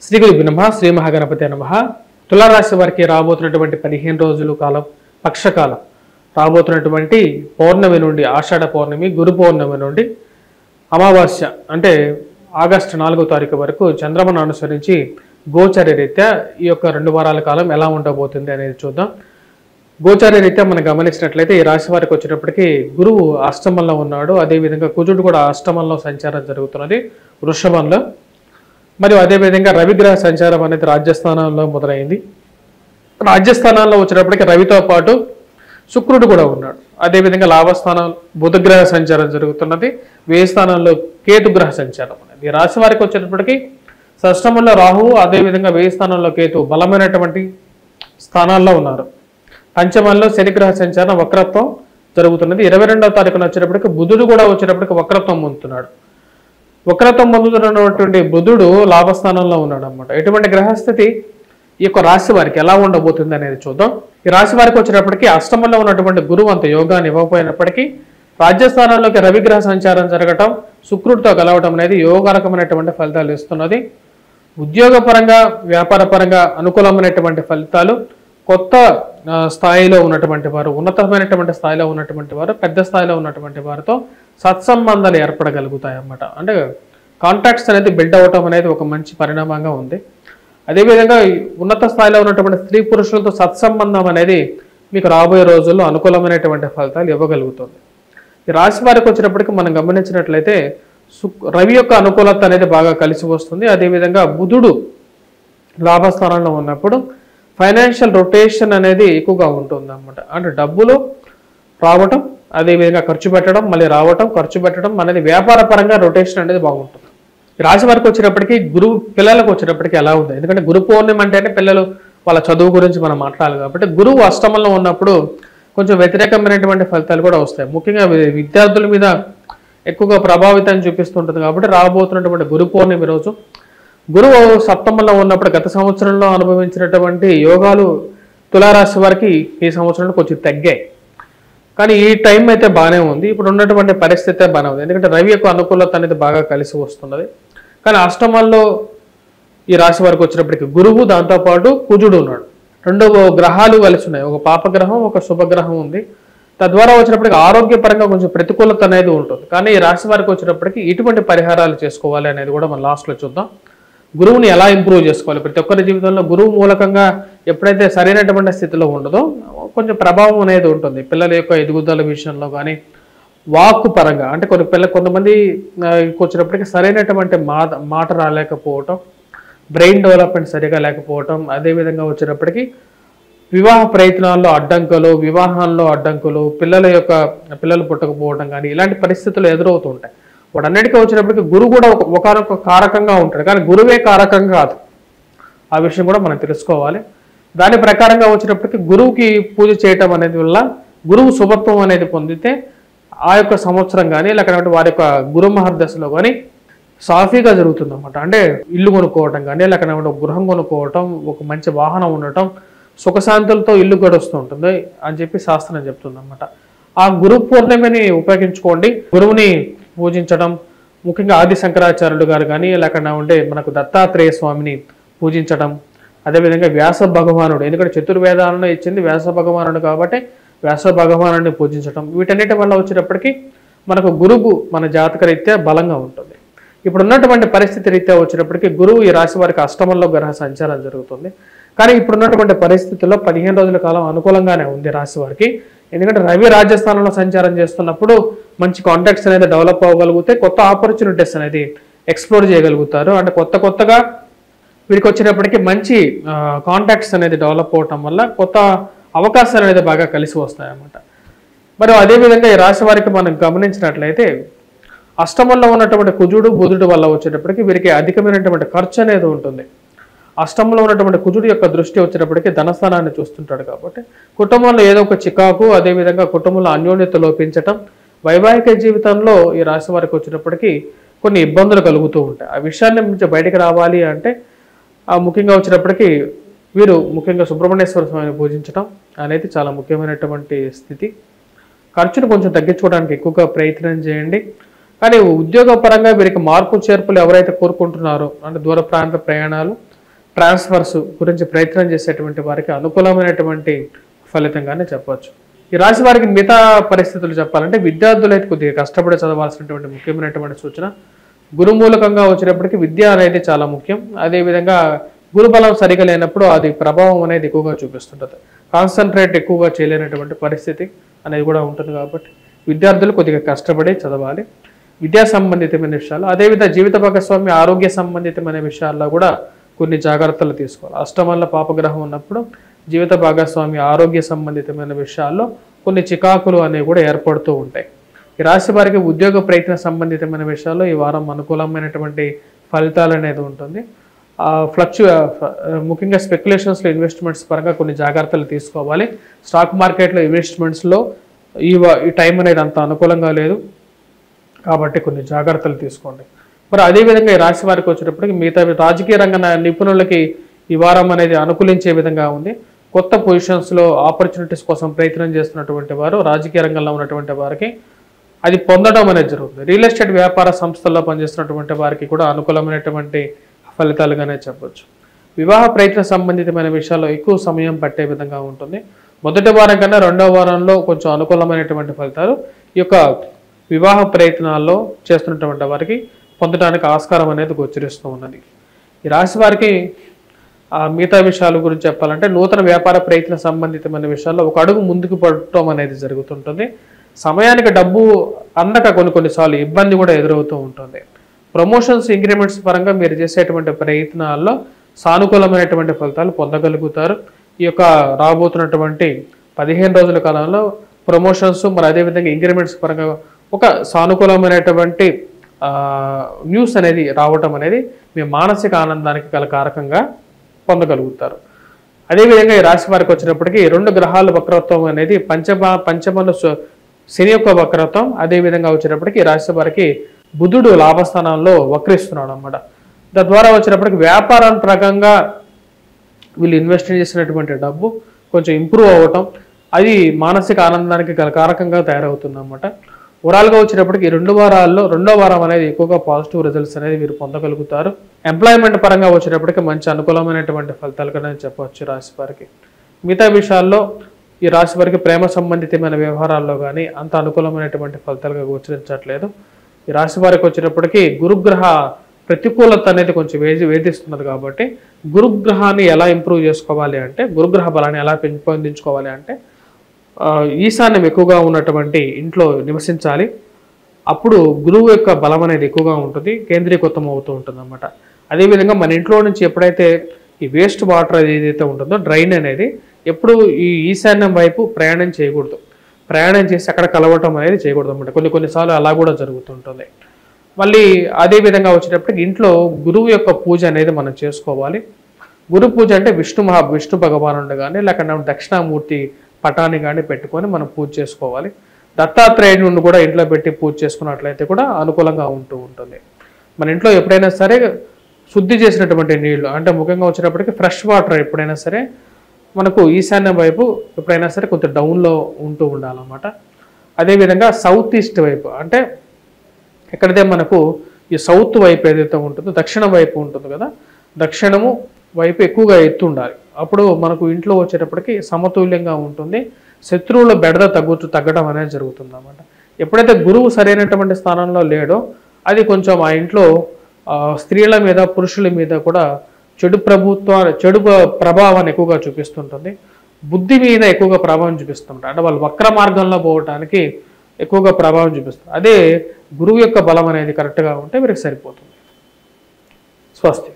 శ్రీ గురుభ్యో నమః శ్రీ మహాగణపతే నమః. తులారాశి వారికి రాబోతున్నటువంటి 15 రోజుల కాలం పక్షకాలం రాబోతున్నటువంటి పౌర్ణమి నుండి ఆషాఢ పౌర్ణమి, గురు పౌర్ణమి నుండి అమావాస్య అంటే ఆగస్టు 4వ తారీఖు వరకు చంద్రమను అనుసరించి గోచార రీత్యా ఈ యొక్క 2 వారాల కాలం ఎలా ఉండబోతుంది అనేది చూద్దాం. గోచార రీత్యా మనం గమనించినట్లయితే ఈ రాశి వారికి వచ్చేటప్పటికి గురువు అష్టమంలో ఉన్నాడు. అదేవిధంగా కుజుడు కూడా అష్టమంలో సంచారం జరుగుతున్నది వృషభంలో. మరియు అదేవిధంగా రవిగ్రహ సంచారం అనేది రాజ్యస్థానంలో మొదలైంది. రాజ్యస్థానాల్లో వచ్చేటప్పటికి రవితో పాటు శుక్రుడు కూడా ఉన్నాడు. అదేవిధంగా లాభస్థానం బుధగ్రహ సంచారం జరుగుతున్నది. వ్యయ స్థానంలో కేతుగ్రహ సంచారం అనేది. ఈ రాశి వారికి వచ్చేటప్పటికి షష్టమంలో రాహువు, అదేవిధంగా వ్యయ స్థానంలో కేతు బలమైనటువంటి స్థానాల్లో ఉన్నారు. పంచమంలో శనిగ్రహ సంచారం వక్రత్వం జరుగుతున్నది. 22వ తారీఖున వచ్చేటప్పటికి బుధుడు కూడా వచ్చేటప్పటికి వక్రత్వం పొందుతున్నాడు. వక్రత్వం పొందుతున్నటువంటి బుధుడు లాభస్థానంలో ఉన్నాడు అనమాట. ఎటువంటి గ్రహస్థితి ఈ యొక్క రాశి వారికి ఎలా ఉండబోతుంది అనేది చూద్దాం. ఈ రాశి వారికి వచ్చేటప్పటికి అష్టమంలో ఉన్నటువంటి గురువు అంత యోగాన్ని ఇవ్వకపోయినప్పటికీ రాజ్యస్థానంలోకి రవిగ్రహ సంచారం జరగటం, శుక్రుడితో కలవటం అనేది యోగరకమైనటువంటి ఫలితాలు ఇస్తున్నది. ఉద్యోగపరంగా వ్యాపార పరంగా అనుకూలమైనటువంటి ఫలితాలు, కొత్త స్థాయిలో ఉన్నటువంటి వారు, ఉన్నతమైనటువంటి స్థాయిలో ఉన్నటువంటి వారు, పెద్ద స్థాయిలో ఉన్నటువంటి వారితో సత్సంబంధాలు ఏర్పడగలుగుతాయి అన్నమాట. అంటే కాంటాక్ట్స్ అనేది బిల్డ్ అవ్వటం అనేది ఒక మంచి పరిణామంగా ఉంది. అదేవిధంగా ఉన్నత స్థాయిలో ఉన్నటువంటి స్త్రీ పురుషులతో సత్సంబంధం అనేది మీకు రాబోయే రోజుల్లో అనుకూలమైనటువంటి ఫలితాలు ఇవ్వగలుగుతుంది. ఈ రాశి వారికి వచ్చినప్పటికీ మనం గమనించినట్లయితే రవి యొక్క అనుకూలత అనేది బాగా కలిసి వస్తుంది. అదేవిధంగా బుధుడు లాభస్థానంలో ఉన్నప్పుడు ఫైనాన్షియల్ రొటేషన్ అనేది ఎక్కువగా ఉంటుంది అన్నమాట. అంటే డబ్బులు రావటం, అదేవిధంగా ఖర్చు పెట్టడం, మళ్ళీ రావటం, ఖర్చు పెట్టడం అనేది వ్యాపార పరంగా రొటేషన్ అనేది బాగుంటుంది. రాశి వారికి వచ్చేటప్పటికి గురువు పిల్లలకు వచ్చేటప్పటికి ఎలా ఉంది? ఎందుకంటే గురు పౌర్ణమి అంటేనే పిల్లలు వాళ్ళ చదువు గురించి మనం మాట్లాడాలి కాబట్టి గురువు అష్టమంలో ఉన్నప్పుడు కొంచెం వ్యతిరేకమైనటువంటి ఫలితాలు కూడా వస్తాయి. ముఖ్యంగా విద్యార్థుల మీద ఎక్కువగా ప్రభావితం చూపిస్తుంటుంది కాబట్టి రాబోతున్నటువంటి గురు పౌర్ణమి రోజు గురువు సప్తమంలో ఉన్నప్పుడు గత సంవత్సరంలో అనుభవించినటువంటి యోగాలు తులారాశి వారికి ఈ సంవత్సరంలో కొంచెం తగ్గాయి. కానీ ఈ టైం అయితే బాగానే ఉంది. ఇప్పుడు ఉన్నటువంటి పరిస్థితి బాగానే ఉంది. ఎందుకంటే రవి యొక్క అనుకూలత అనేది బాగా కలిసి వస్తున్నది. కానీ అష్టమంలో ఈ రాశి వారికి వచ్చినప్పటికీ గురువు, దాంతోపాటు కుజుడు ఉన్నాడు. 2 గ్రహాలు కలిసి ఉన్నాయి. ఒక పాపగ్రహం, ఒక శుభగ్రహం ఉంది. తద్వారా వచ్చినప్పటికీ ఆరోగ్యపరంగా కొంచెం ప్రతికూలత అనేది ఉంటుంది. కానీ ఈ రాశి వారికి వచ్చినప్పటికీ ఇటువంటి పరిహారాలు చేసుకోవాలి అనేది కూడా మనం లాస్ట్లో చూద్దాం. గురువుని ఎలా ఇంప్రూవ్ చేసుకోవాలి? ప్రతి ఒక్కరి జీవితంలో గురువు మూలకంగా ఎప్పుడైతే సరైనటువంటి స్థితిలో ఉండదో కొంచెం ప్రభావం అనేది ఉంటుంది. పిల్లల యొక్క ఎదుగుదల విషయంలో కానీ వాక్కు పరంగా అంటే కొంతమంది వచ్చినప్పటికీ సరైనటువంటి మాట రాలేకపోవటం, బ్రెయిన్ డెవలప్మెంట్ సరిగా లేకపోవటం, అదేవిధంగా వచ్చినప్పటికీ వివాహ ప్రయత్నాల్లో అడ్డంకులు, వివాహాల్లో అడ్డంకులు, పిల్లలు పుట్టకపోవడం కానీ ఇలాంటి పరిస్థితులు ఎదురవుతుంటాయి. వాటన్నిటికీ వచ్చినప్పటికీ గురువు కూడా ఒకనొక కారకంగా ఉంటాడు. కానీ గురువే కారకం కాదు. ఆ విషయం కూడా మనం తెలుసుకోవాలి. దాని ప్రకారంగా వచ్చినప్పటికీ గురువుకి పూజ చేయటం అనేది వల్ల గురువు శుభత్వం అనేది పొందితే ఆ యొక్క సంవత్సరం కానీ లేకపోతే వారి యొక్క గురు మహర్దశలో కానీ సాఫీగా జరుగుతుంది అన్నమాట. అంటే ఇల్లు కొనుక్కోవటం కానీ లేకపోతే గృహం కొనుక్కోవటం, ఒక మంచి వాహనం ఉండటం, సుఖశాంతులతో ఇల్లు గడుస్తూ ఉంటుంది అని చెప్పి శాస్త్రం చెప్తుంది అన్నమాట. ఆ గురు పౌర్ణమిని ఉపయోగించుకోండి. గురువుని పూజించడం, ముఖ్యంగా ఆది శంకరాచార్యులు గారు కానీ లేకుండా మనకు దత్తాత్రేయ స్వామిని పూజించడం, అదేవిధంగా వ్యాస భగవానుడు, ఎందుకంటే చతుర్వేదాలను ఇచ్చింది వ్యాస భగవానుడు కాబట్టి వ్యాస భగవానుడిని పూజించడం, వీటన్నిటి వల్ల వచ్చేటప్పటికి మనకు గురువు మన జాతక రీత్యా బలంగా ఉంటుంది. ఇప్పుడు ఉన్నటువంటి పరిస్థితి రీత్యా వచ్చేటప్పటికి గురువు ఈ రాశి వారికి అష్టమంలో గ్రహ సంచారం జరుగుతుంది. కానీ ఇప్పుడున్నటువంటి పరిస్థితుల్లో 15 రోజుల కాలం అనుకూలంగానే ఉంది రాశి వారికి. ఎందుకంటే రవి రాజస్థానంలో సంచారం చేస్తున్నప్పుడు మంచి కాంటాక్ట్స్ అనేది డెవలప్ అవ్వగలిగితే కొత్త ఆపర్చునిటీస్ అనేది ఎక్స్ప్లోర్ చేయగలుగుతారు. అంటే కొత్తగా వీరికి వచ్చినప్పటికీ మంచి కాంటాక్ట్స్ అనేది డెవలప్ అవటం వల్ల కొత్త అవకాశాలు అనేది బాగా కలిసి వస్తాయన్నమాట. మరి అదేవిధంగా ఈ రాశి వారికి మనం గమనించినట్లయితే అష్టమంలో ఉన్నటువంటి కుజుడు, బుధుడు వల్ల వచ్చేటప్పటికి వీరికి అధికమైనటువంటి ఖర్చు అనేది ఉంటుంది. అష్టంలో ఉన్నటువంటి కుజుడు యొక్క దృష్టి వచ్చేటప్పటికి ధనస్థానాన్ని చూస్తుంటాడు కాబట్టి కుటుంబంలో ఏదో ఒక చికాకు, అదేవిధంగా కుటుంబంలో అన్యోన్యత లోపించటం, వైవాహిక జీవితంలో ఈ రాశి వారికి వచ్చేటప్పటికి కొన్ని ఇబ్బందులు కలుగుతూ ఉంటాయి. ఆ విషయాన్ని నుంచి బయటకు రావాలి అంటే ముఖ్యంగా వచ్చేటప్పటికి వీరు ముఖ్యంగా సుబ్రహ్మణ్యేశ్వర స్వామిని పూజించడం అనేది చాలా ముఖ్యమైనటువంటి స్థితి. ఖర్చును కొంచెం తగ్గించుకోవడానికి ఎక్కువగా ప్రయత్నం చేయండి. కానీ ఉద్యోగపరంగా వీరికి మార్పు చేర్పులు ఎవరైతే కోరుకుంటున్నారో అంటే దూర ప్రాంత ప్రయాణాలు, ట్రాన్స్ఫర్స్ గురించి ప్రయత్నం చేసేటువంటి వారికి అనుకూలమైనటువంటి ఫలితంగానే చెప్పవచ్చు. ఈ రాశి వారికి మిగతా పరిస్థితులు చెప్పాలంటే విద్యార్థులు అయితే కొద్దిగా కష్టపడి చదవాల్సినటువంటి ముఖ్యమైనటువంటి సూచన. గురుమూలకంగా వచ్చినప్పటికీ విద్య అనేది చాలా ముఖ్యం. అదేవిధంగా గురుబలం సరిగా లేనప్పుడు అది ప్రభావం అనేది ఎక్కువగా చూపిస్తుంటుంది. కాన్సన్ట్రేట్ ఎక్కువగా చేయలేనటువంటి పరిస్థితి అనేది కూడా ఉంటుంది. కాబట్టి విద్యార్థులు కొద్దిగా కష్టపడి చదవాలి. విద్యా సంబంధితమైన విషయాలు, అదేవిధంగా జీవిత భాగస్వామి ఆరోగ్య సంబంధితమైన విషయాల్లో కూడా కొన్ని జాగ్రత్తలు తీసుకోవాలి. అష్టమంలో పాపగ్రహం ఉన్నప్పుడు జీవిత భాగస్వామి ఆరోగ్య సంబంధితమైన విషయాల్లో కొన్ని చికాకులు అనేవి కూడా ఏర్పడుతూ ఉంటాయి. ఈ రాశి వారికి ఉద్యోగ ప్రయత్న సంబంధితమైన విషయాల్లో ఈ వారం అనుకూలమైనటువంటి ఫలితాలు అనేది ఉంటుంది. ముఖ్యంగా స్పెక్యులేషన్స్లో ఇన్వెస్ట్మెంట్స్ పరంగా కొన్ని జాగ్రత్తలు తీసుకోవాలి. స్టాక్ మార్కెట్లో ఇన్వెస్ట్మెంట్స్లో ఈ టైం అనేది అంత అనుకూలంగా లేదు కాబట్టి కొన్ని జాగ్రత్తలు తీసుకోండి. మరి అదేవిధంగా ఈ రాశి వారికి వచ్చేటప్పటికి మిగతా రాజకీయ రంగ నిపుణులకి ఈ వారం అనేది అనుకూలించే విధంగా ఉంది. కొత్త పొజిషన్స్లో ఆపర్చునిటీస్ కోసం ప్రయత్నం చేస్తున్నటువంటి వారు, రాజకీయ రంగంలో ఉన్నటువంటి వారికి అది పొందడం అనేది జరుగుతుంది. రియల్ ఎస్టేట్ వ్యాపార సంస్థల్లో పనిచేస్తున్నటువంటి వారికి కూడా అనుకూలమైనటువంటి ఫలితాలుగానే చెప్పవచ్చు. వివాహ ప్రయత్న సంబంధితమైన విషయాల్లో ఎక్కువ సమయం పట్టే విధంగా ఉంటుంది. మొదటి వారం కన్నా రెండవ వారంలో కొంచెం అనుకూలమైనటువంటి ఫలితాలు ఈ యొక్క వివాహ ప్రయత్నాల్లో చేస్తున్నటువంటి వారికి పొందడానికి ఆస్కారం అనేది గోచరిస్తూ ఉన్నది. ఈ రాశి వారికి మిగతా విషయాల గురించి చెప్పాలంటే నూతన వ్యాపార ప్రయత్న సంబంధితమైన విషయాల్లో ఒక అడుగు ముందుకు పడటం అనేది జరుగుతుంటుంది. సమయానికి డబ్బు అందక కొన్నిసార్లు ఇబ్బంది కూడా ఎదురవుతూ ఉంటుంది. ప్రమోషన్స్ ఇంక్రిమెంట్స్ పరంగా మీరు చేసేటువంటి ప్రయత్నాల్లో సానుకూలమైనటువంటి ఫలితాలు పొందగలుగుతారు. ఈ యొక్క రాబోతున్నటువంటి 15 రోజుల కాలంలో ప్రమోషన్స్ మరి అదేవిధంగా ఇంక్రిమెంట్స్ పరంగా ఒక సానుకూలమైనటువంటి న్యూస్ అనేది రావటం అనేది మీ మానసిక ఆనందానికి గల కారకంగా పొందగలుగుతారు. అదేవిధంగా ఈ రాశి వారికి వచ్చినప్పటికీ 2 గ్రహాల వక్రత్వం అనేది పంచమంలో శని యొక్క వక్రత్వం, అదేవిధంగా వచ్చేటప్పటికి ఈ రాశి వారికి బుధుడు లాభస్థానంలో వక్రిస్తున్నాడు అన్నమాట. తద్వారా వచ్చినప్పటికి వ్యాపారం ప్రకంగా వీళ్ళు ఇన్వెస్ట్ చేసినటువంటి డబ్బు కొంచెం ఇంప్రూవ్ అవ్వటం, అది మానసిక ఆనందానికి గల కారకంగా తయారవుతుంది అన్నమాట. ఓవరాల్గా వచ్చినప్పటికి 2 వారాల్లో 2వ వారం అనేది ఎక్కువగా పాజిటివ్ రిజల్ట్స్ అనేది మీరు పొందగలుగుతారు. ఎంప్లాయ్మెంట్ పరంగా వచ్చేటప్పటికి మంచి అనుకూలమైనటువంటి ఫలితాలుగా చెప్పవచ్చు రాశి వారికి. మిగతా విషయాల్లో ఈ రాశి వారికి ప్రేమ సంబంధితమైన వ్యవహారాల్లో కానీ అంత అనుకూలమైనటువంటి ఫలితాలుగా గోచరించట్లేదు. ఈ రాశి వారికి వచ్చేటప్పటికి గురుగ్రహ ప్రతికూలత అనేది కొంచెం వేధిస్తున్నది. కాబట్టి గురుగ్రహాన్ని ఎలా ఇంప్రూవ్ చేసుకోవాలి అంటే, గురుగ్రహ బలాన్ని ఎలా పెంపొందించుకోవాలి అంటే ఈశాన్యం ఎక్కువగా ఉన్నటువంటి ఇంట్లో నివసించాలి. అప్పుడు గురువు యొక్క బలం అనేది ఎక్కువగా ఉంటుంది, కేంద్రీకృతం అవుతూ ఉంటుంది అన్నమాట. అదేవిధంగా మన ఇంట్లో నుంచి ఎప్పుడైతే ఈ వేస్ట్ వాటర్ ఏదైతే ఉంటుందో డ్రైన్ అనేది ఎప్పుడు ఈ ఈశాన్యం వైపు ప్రయాణం చేయకూడదు. ప్రయాణం చేసి అక్కడ కలవటం అనేది చేయకూడదు అన్నమాట. కొన్నిసార్లు అలా కూడా జరుగుతుంటుంది. మళ్ళీ అదేవిధంగా వచ్చేటప్పటికి ఇంట్లో గురువు యొక్క పూజ అనేది మనం చేసుకోవాలి. గురు పూజ అంటే విష్ణు భగవానుడు కానీ లేకపోతే దక్షిణామూర్తి పటాన్ని కానీ పెట్టుకొని మనం పూజ చేసుకోవాలి. దత్తాత్రేయుడిని కూడా ఇంట్లో పెట్టి పూజ చేసుకున్నట్లయితే కూడా అనుకూలంగా ఉంటూ ఉంటుంది. మన ఇంట్లో ఎప్పుడైనా సరే శుద్ధి చేసినటువంటి నీళ్లు అంటే ముఖ్యంగా వచ్చేటప్పటికి ఫ్రెష్ వాటర్ ఎప్పుడైనా సరే మనకు ఈశాన్యం వైపు ఎప్పుడైనా సరే కొంచెం డౌన్లో ఉంటూ ఉండాలన్నమాట. అదేవిధంగా సౌత్ ఈస్ట్ వైపు అంటే ఎక్కడైతే మనకు ఈ సౌత్ వైపు ఏదైతే ఉంటుందో దక్షిణం వైపు ఉంటుంది కదా, దక్షిణము వైపు ఎక్కువగా ఎత్తు ఉండాలి. అప్పుడు మనకు ఇంట్లో వచ్చేటప్పటికి సమతుల్యంగా ఉంటుంది. శత్రువుల బెడద తగ్గడం అనేది జరుగుతుంది అన్నమాట. ఎప్పుడైతే గురువు సరైనటువంటి స్థానంలో లేడో అది కొంచెం ఆ ఇంట్లో స్త్రీల మీద పురుషుల మీద కూడా చెడు ప్రభావాన్ని ఎక్కువగా చూపిస్తుంటుంది. బుద్ధి మీద ఎక్కువగా ప్రభావం చూపిస్తుంటారు. అంటే వాళ్ళు వక్ర మార్గంలో పోవటానికి ఎక్కువగా ప్రభావం చూపిస్తారు. అదే గురువు యొక్క బలం అనేది కరెక్ట్గా ఉంటే వీరికి సరిపోతుంది. స్వస్తి.